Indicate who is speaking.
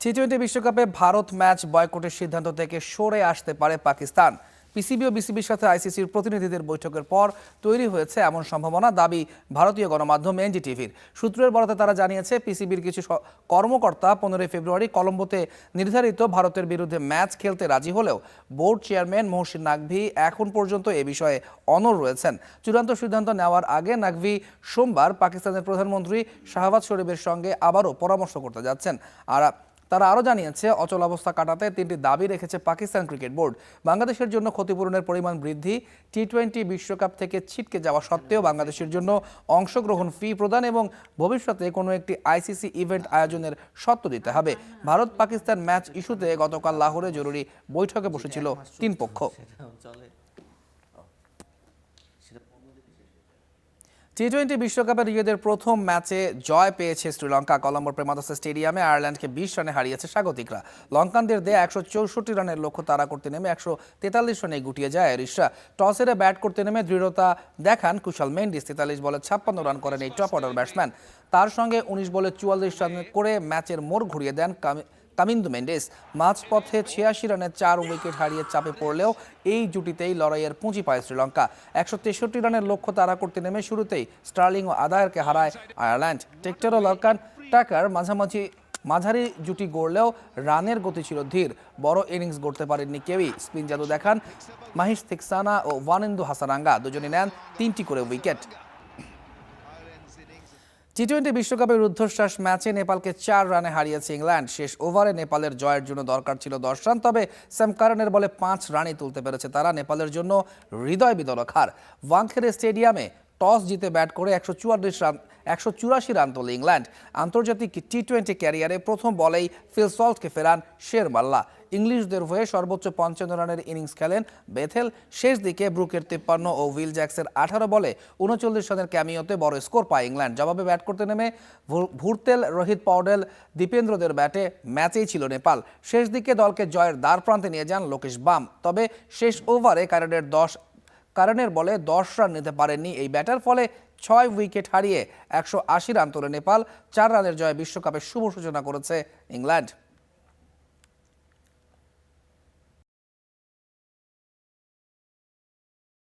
Speaker 1: টি-20 বিশ্বকাপে ভারত ম্যাচ বয়কটের সিদ্ধান্ত থেকে সরে আসতে পারে পাকিস্তান। পিসিবি ও বিসিবির সাথে আইসিসির প্রতিনিধিদের বৈঠকের পর তৈরি হয়েছে এমন সম্ভাবনা, দাবি ভারতীয় গণমাধ্যম এনডিটিভির। সূত্রের বরাতে তারা জানিয়েছে, পিসিবির কিছু কর্মকর্তা 15 ফেব্রুয়ারি কলম্বোতে নির্ধারিত ভারতের বিরুদ্ধে ম্যাচ খেলতে রাজি হলেও বোর্ড চেয়ারম্যান মহসিন নাকভি এখন পর্যন্ত এ বিষয়ে অনড় রয়েছেন। চূড়ান্ত সিদ্ধান্ত নেওয়ার আগে নাকভি সোমবার পাকিস্তানের প্রধানমন্ত্রী শাহবাজ শরীফের সঙ্গে আবারও পরামর্শ করতে যাচ্ছেন। আর তারা আরও জানিয়েছে, অচল অবস্থা কাটাতে 3টি দাবি রেখেছে পাকিস্তান ক্রিকেট বোর্ড। বাংলাদেশের জন্য ক্ষতিপূরণের পরিমাণ বৃদ্ধি, টি-20 বিশ্বকাপ থেকে ছিটকে যাওয়া সত্ত্বেও বাংলাদেশের জন্য অংশগ্রহণ ফি প্রদান এবং ভবিষ্যতে কোনো একটি আইসিসি ইভেন্ট আয়োজনের শর্ত দিতে হবে। ভারত পাকিস্তান ম্যাচ ইস্যুতে গতকাল লাহোরে জরুরি বৈঠকে বসেছিল তিন পক্ষ। টি-20 বিশ্বকাপে নিজেদের প্রথম ম্যাচে জয় পেয়েছে শ্রীলঙ্কা। কলম্বোর প্রেমাদাসা স্টেডিয়ামে আয়ারল্যান্ডকে 20 রানে হারিয়েছে স্বাগতিকরা। লঙ্কানদের দেয়া 164 রানের লক্ষ্য তাড়া করতে নেমে 143 রানে গুটিয়ে যায় আইরিশরা। টস হেরে ব্যাট করতে নেমে দৃঢ়তা দেখান কুশল মেন্ডিস। 43 বলে 56 রান করেন এই টপ অর্ডার ব্যাটসম্যান। তার সঙ্গে 19 বলে 44 রান করে ম্যাচের মোড় ঘুরিয়ে দেন কামিন্দু মেন্ডেস। মাঝপথে 86 রানে 4 উইকেট হারিয়ে চাপে পড়লেও এই জুটিতেই লড়াইয়ের পুঁজি পায় শ্রীলঙ্কা। 163 রানের লক্ষ্য তাড়া করতে নেমে শুরুতেই স্টার্লিং ও আদায়ারকে হারায় আয়ারল্যান্ড। টেক্টর ও লঙ্কান টাকার মাঝারি জুটি গড়লেও রানের গতি ছিল ধীর। বড় ইনিংস গড়তে পারেননি কেউই। স্পিন জাদু দেখান মাহিশ থিকসানা ও ওয়ানেন্দু হাসারাঙ্গা। দুজনই নেন 3টি করে উইকেট। টি-20 বিশ্বকাপের রুদ্ধশ্বাস ম্যাচে নেপালকে 4 রানে হারিয়েছে ইংল্যান্ড। শেষ ওভারে নেপালের জয়ের জন্য দরকার ছিল 10 রান, তবে স্যাম কারানের বলে 5 রানই তুলতে পেরেছে তারা। নেপালের জন্য হৃদয় বিদারক হার। ওয়াংখেড়ে স্টেডিয়ামে টস জিতে ব্যাট করে 184 রান তোলে ইংল্যান্ড। আন্তর্জাতিক টি-20 ক্যারিয়ারে প্রথম বলেই ফিল সল্টকে ফেরান শের মাল্লা। ইংলিশদের হয়ে সর্বোচ্চ 55 রানের ইনিংস খেলেন বেথেল। শেষ দিকে ব্রুকের 53 ও উইল জ্যাক্সের 18 বলে 39 রানের ক্যামিওতে বড় স্কোর পায় ইংল্যান্ড। জবাবে ব্যাট করতে নেমে ভুরতেল, রোহিত পৌডেল, দীপেন্দ্রদের ব্যাটে ম্যাচেই ছিল নেপাল। শেষ দিকে দলকে জয়ের দ্বার প্রান্তে নিয়ে যান লোকেশ বাম, তবে শেষ ওভারে কারণের বলে 10 রান নিতে পারেননি এই ব্যাটার। ফলে 6 উইকেট হারিয়ে 180 রান তোলে নেপাল। 4 রানের জয়ে বিশ্বকাপের শুভ সূচনা করেছে ইংল্যান্ড।